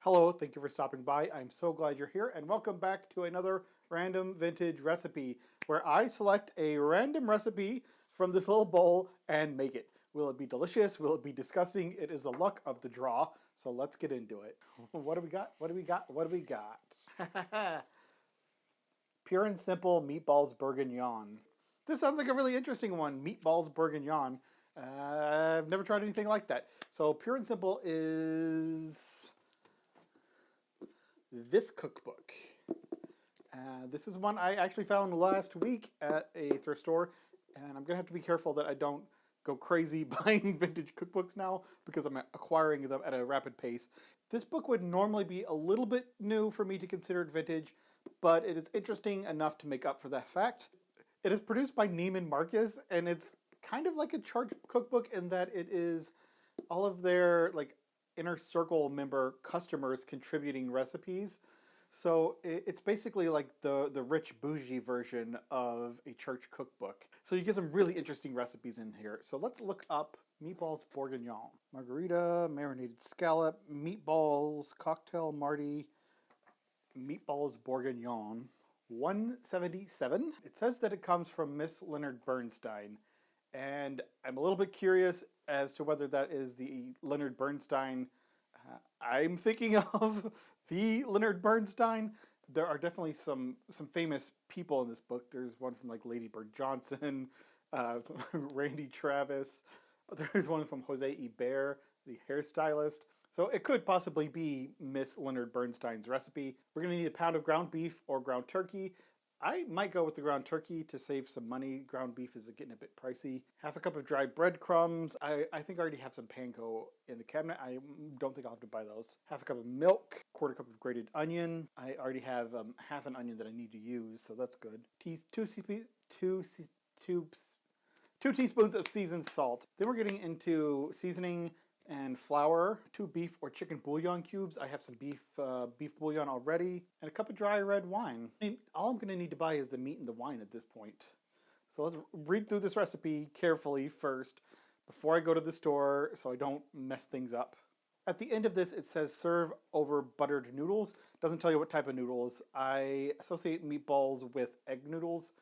Hello, thank you for stopping by. I'm so glad you're here, and welcome back to another random vintage recipe where I select a random recipe from this little bowl and make it. Will it be delicious? Will it be disgusting? It is the luck of the draw, so let's get into it. What do we got? What do we got? What do we got? Pure and simple meatballs bourguignon. This sounds like a really interesting one, meatballs bourguignon. I've never tried anything like that. So pure and simple is this cookbook. This is one I actually found last week at a thrift store, and I'm gonna have to be careful that I don't go crazy buying vintage cookbooks now because I'm acquiring them at a rapid pace. This book would normally be a little bit new for me to consider it vintage, but it is interesting enough to make up for that fact. It is produced by Neiman Marcus, and it's kind of like a chart cookbook in that it is all of their inner circle member customers contributing recipes. So it's basically like the rich bougie version of a church cookbook. So you get some really interesting recipes in here. So let's look up meatballs bourguignon. Margarita, marinated scallop, meatballs, cocktail marty, meatballs bourguignon. 177. It says that it comes from Miss Leonard Bernstein. And I'm a little bit curious as to whether that is the Leonard Bernstein I'm thinking of. The Leonard Bernstein. There are definitely some famous people in this book. There's one from like Lady Bird Johnson, Randy Travis. There's one from Jose Ibert, the hairstylist. So it could possibly be Miss Leonard Bernstein's recipe. We're going to need a pound of ground beef or ground turkey. I might go with the ground turkey to save some money. Ground beef is getting a bit pricey. Half a cup of dried breadcrumbs. I think I already have some panko in the cabinet. I don't think I'll have to buy those. Half a cup of milk. Quarter cup of grated onion. I already have half an onion that I need to use, so that's good. Two teaspoons of seasoned salt. Then we're getting into seasoning and flour, 2 beef or chicken bouillon cubes. I have some beef bouillon already, and a cup of dry red wine. All I'm gonna need to buy is the meat and the wine at this point. So let's read through this recipe carefully first before I go to the store so I don't mess things up. At the end of this, it says serve over buttered noodles. Doesn't tell you what type of noodles. I associate meatballs with egg noodles.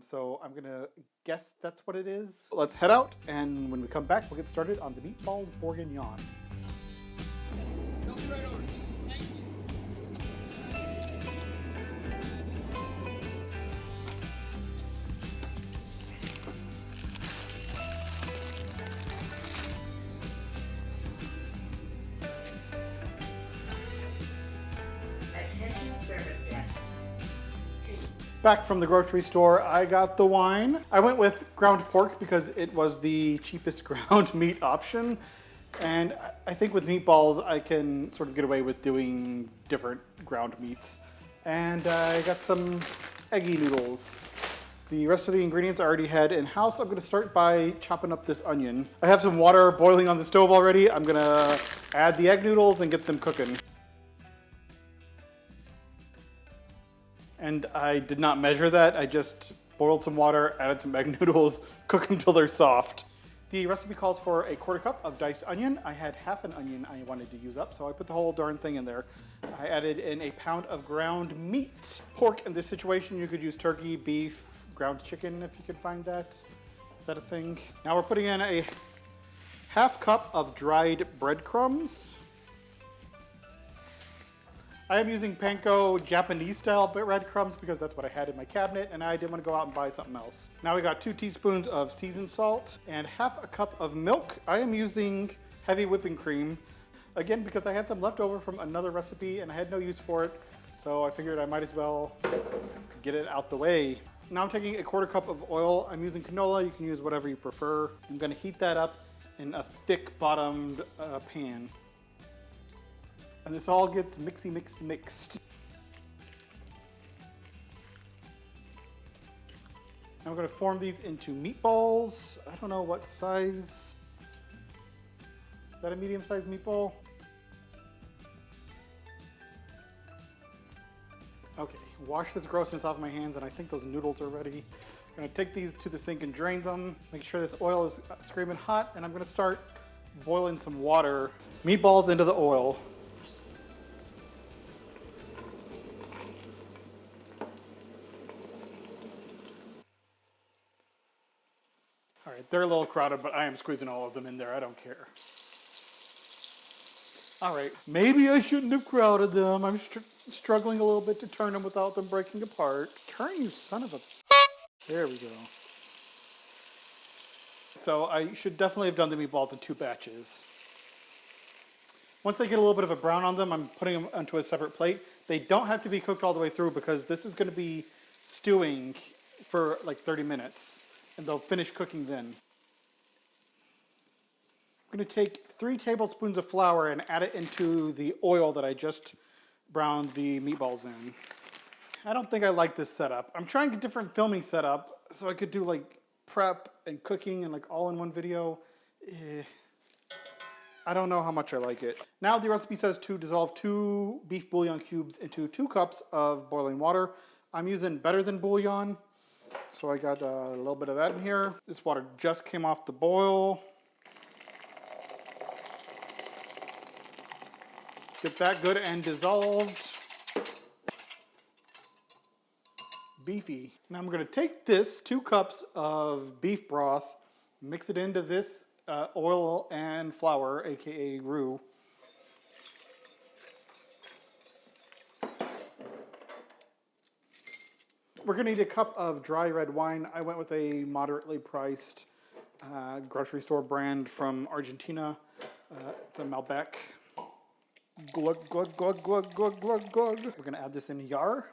So I'm gonna guess that's what it is. Let's head out, and when we come back, we'll get started on the meatballs bourguignon. Right over. Thank you. Back from the grocery store, I got the wine. I went with ground pork because it was the cheapest ground meat option. And I think with meatballs, I can sort of get away with doing different ground meats. And I got some eggy noodles. The rest of the ingredients I already had in-house. I'm gonna start by chopping up this onion. I have some water boiling on the stove already. I'm gonna add the egg noodles and get them cooking. And I did not measure that. I just boiled some water, added some egg noodles, cook until they're soft. The recipe calls for a quarter cup of diced onion. I had half an onion I wanted to use up, so I put the whole darn thing in there. I added in a pound of ground meat. Pork in this situation, you could use turkey, beef, ground chicken if you can find that. Is that a thing? Now we're putting in a half cup of dried breadcrumbs. I am using panko Japanese style breadcrumbs because that's what I had in my cabinet, and I didn't want to go out and buy something else. Now we got 2 teaspoons of seasoned salt and half a cup of milk. I am using heavy whipping cream, again because I had some left over from another recipe and I had no use for it, so I figured I might as well get it out the way. Now I'm taking a quarter cup of oil. I'm using canola. You can use whatever you prefer. I'm going to heat that up in a thick bottomed pan. And this all gets mixed. Now we're going to form these into meatballs. I don't know what size. Is that a medium-sized meatball? Okay, wash this grossness off my hands, and I think those noodles are ready. I'm going to take these to the sink and drain them. Make sure this oil is screaming hot, and I'm going to start boiling some water. Meatballs into the oil. right, they're a little crowded, but I am squeezing all of them in there. I don't care. All right, maybe I shouldn't have crowded them. I'm struggling a little bit to turn them without them breaking apart. Turn, you son of a... There we go. So I should definitely have done the meatballs in 2 batches. Once they get a little bit of a brown on them, I'm putting them onto a separate plate. They don't have to be cooked all the way through because this is going to be stewing for like 30 minutes. And they'll finish cooking then. I'm going to take 3 tablespoons of flour and add it into the oil that I just browned the meatballs in. I don't think I like this setup. I'm trying a different filming setup so I could do like prep and cooking and like all in one video. I don't know how much I like it. Now the recipe says to dissolve 2 beef bouillon cubes into 2 cups of boiling water. I'm using Better Than Bouillon, so I got a little bit of that in here. This water just came off the boil. Get that good and dissolved. Beefy. Now I'm going to take this 2 cups of beef broth, mix it into this oil and flour, aka roux. We're going to need a cup of dry red wine. I went with a moderately priced grocery store brand from Argentina. It's a Malbec. Glug, glug, glug, glug, glug, glug, glug. We're going to add this in Yar.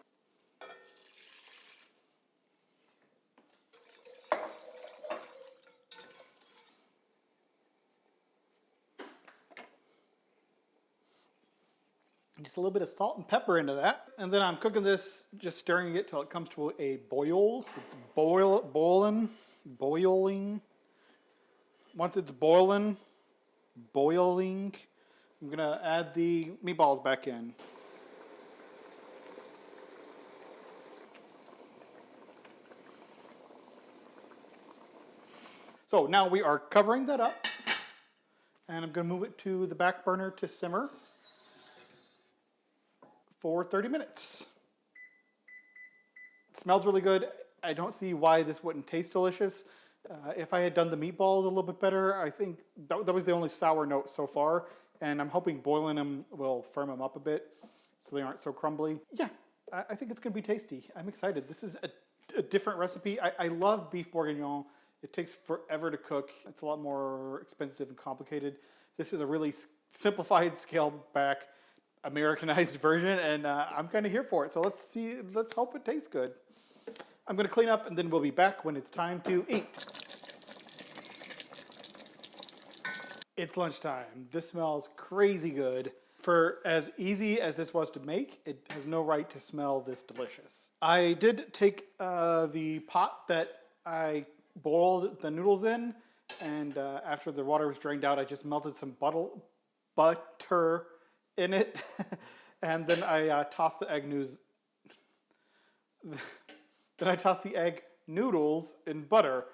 Just a little bit of salt and pepper into that. And then I'm cooking this, just stirring it till it comes to a boil. It's boiling. Once it's boiling, I'm gonna add the meatballs back in. So now we are covering that up. And I'm gonna move it to the back burner to simmer for 30 minutes. It smells really good. I don't see why this wouldn't taste delicious. If I had done the meatballs a little bit better, I think that was the only sour note so far. And I'm hoping boiling them will firm them up a bit so they aren't so crumbly. Yeah, I think it's gonna be tasty. I'm excited. This is a different recipe. I love beef bourguignon. It takes forever to cook. It's a lot more expensive and complicated. This is a really simplified, scaled back, Americanized version, and I'm kind of here for it. So let's hope it tastes good. I'm going to clean up and then we'll be back when it's time to eat. It's lunchtime. This smells crazy good. For as easy as this was to make, it has no right to smell this delicious. I did take the pot that I boiled the noodles in, and after the water was drained out, I just melted some butter in it, and then I tossed the egg noodles in butter,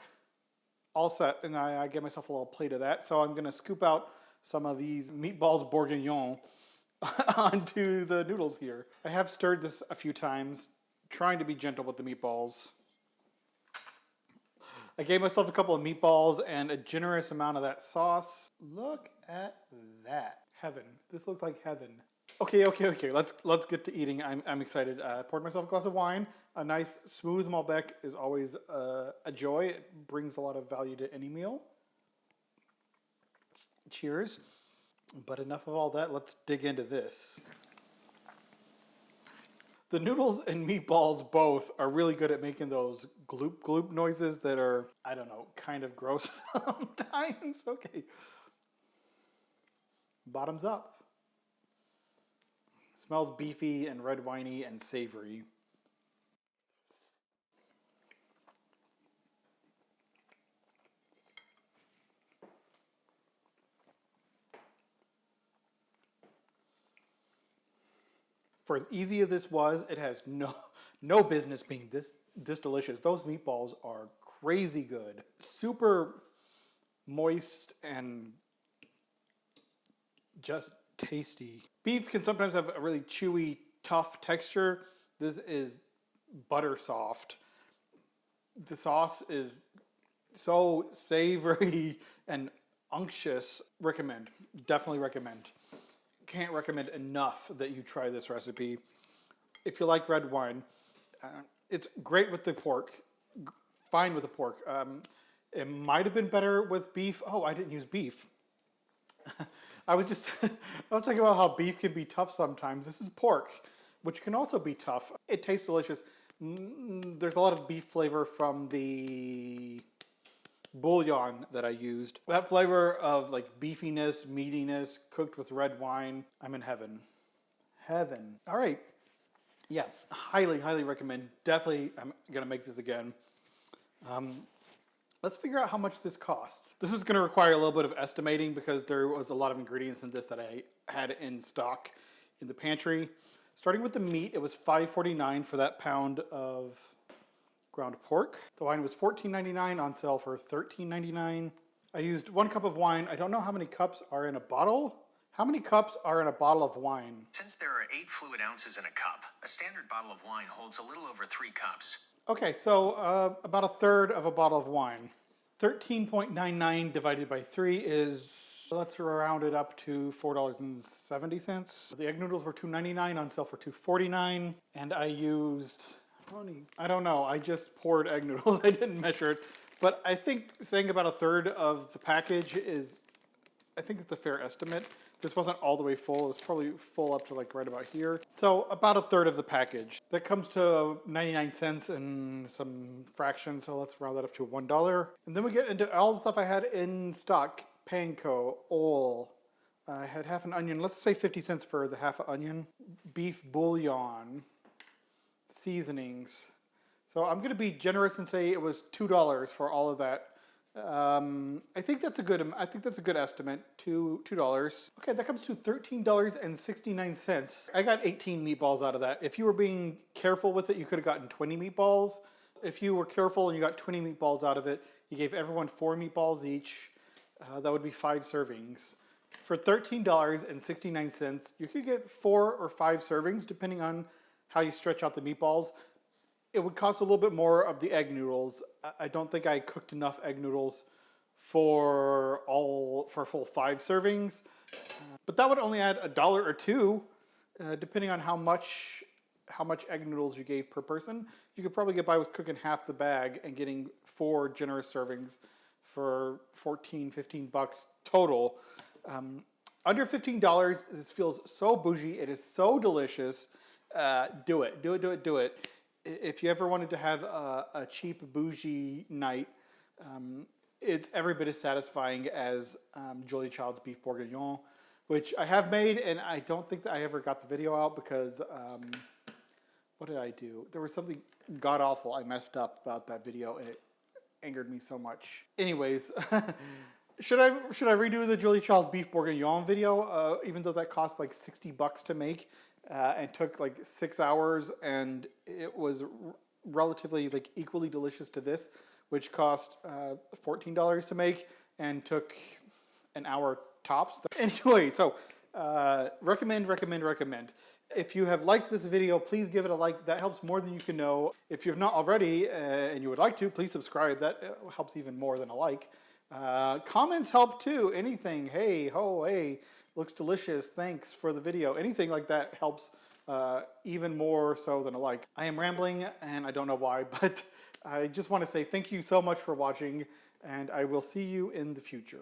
all set, and I gave myself a little plate of that. So I'm going to scoop out some of these meatballs bourguignon onto the noodles here. I have stirred this a few times, trying to be gentle with the meatballs. I gave myself a couple of meatballs and a generous amount of that sauce. Look at that. Heaven. This looks like heaven. Okay. Let's get to eating. I'm excited. I poured myself a glass of wine. A nice smooth Malbec is always a joy. It brings a lot of value to any meal. Cheers. But enough of all that. Let's dig into this. The noodles and meatballs both are really good at making those gloop gloop noises that are, I don't know, kind of gross sometimes. Okay. Bottoms up. Smells beefy and red winey and savory. For as easy as this was, it has no business being this delicious. Those meatballs are crazy good. Super moist and just tasty. Beef can sometimes have a really chewy, tough texture. This is butter soft. The sauce is So savory and unctuous. Recommend. Definitely recommend. Can't recommend enough that you try this recipe. If you like red wine, it's great with the pork. Fine with the pork. It might have been better with beef. Oh, I didn't use beef. I was talking about how beef can be tough sometimes. This is pork, which can also be tough. It tastes delicious. There's a lot of beef flavor from the bouillon that I used. That flavor of like beefiness, meatiness, cooked with red wine. I'm in heaven. Heaven. All right. Yeah, highly, highly recommend. Definitely, I'm gonna make this again. Let's figure out how much this costs. This is gonna require a little bit of estimating because there was a lot of ingredients in this that I had in stock in the pantry. Starting with the meat, it was $5.49 for that pound of ground pork. The wine was $14.99, on sale for $13.99. I used 1 cup of wine. I don't know how many cups are in a bottle. How many cups are in a bottle of wine? Since there are 8 fluid ounces in a cup, a standard bottle of wine holds a little over 3 cups. Okay, so about a third of a bottle of wine. 13.99 divided by 3 is, let's round it up to $4.70. The egg noodles were $2.99, on sale for $2.49. And I used, I don't know, I just poured egg noodles. I didn't measure it. But I think saying about a third of the package is, I think it's a fair estimate. This wasn't all the way full. It was probably full up to like right about here. So about a third of the package. That comes to 99 cents and some fractions. So let's round that up to $1. And then we get into all the stuff I had in stock. Panko, oil. I had half an onion. Let's say 50 cents for the half an onion. Beef bouillon. Seasonings. So I'm going to be generous and say it was $2 for all of that. I think that's a good estimate. $2. Okay, that comes to $13.69. I got 18 meatballs out of that. If you were being careful with it, you could have gotten 20 meatballs. If you were careful and you got 20 meatballs out of it, you gave everyone 4 meatballs each. That would be 5 servings. For $13.69, you could get 4 or 5 servings depending on how you stretch out the meatballs. It would cost a little bit more of the egg noodles. I don't think I cooked enough egg noodles for a full 5 servings. But that would only add $1 or $2, depending on how much egg noodles you gave per person. You could probably get by with cooking half the bag and getting 4 generous servings for $14-15 total. Under $15, this feels so bougie. It is so delicious. Do it. If you ever wanted to have a cheap bougie night, it's every bit as satisfying as Julia Child's beef bourguignon, which I have made, and I don't think that I ever got the video out because what did I do? There was something god awful I messed up about that video, and it angered me so much. Anyways, should I redo the Julia Child's beef bourguignon video? Even though that cost like $60 to make. And took like 6 hours, and it was relatively like equally delicious to this, which cost $14 to make and took an hour tops. Anyway, so recommend. If you have liked this video, please give it a like. That helps more than you can know. If you've not already and you would like to, please subscribe. That helps even more than a like. Comments help too. Anything. Hey, ho, hey. Looks delicious, thanks for the video. Anything like that helps even more so than a like. I am rambling and I don't know why, but I just want to say thank you so much for watching, and I will see you in the future.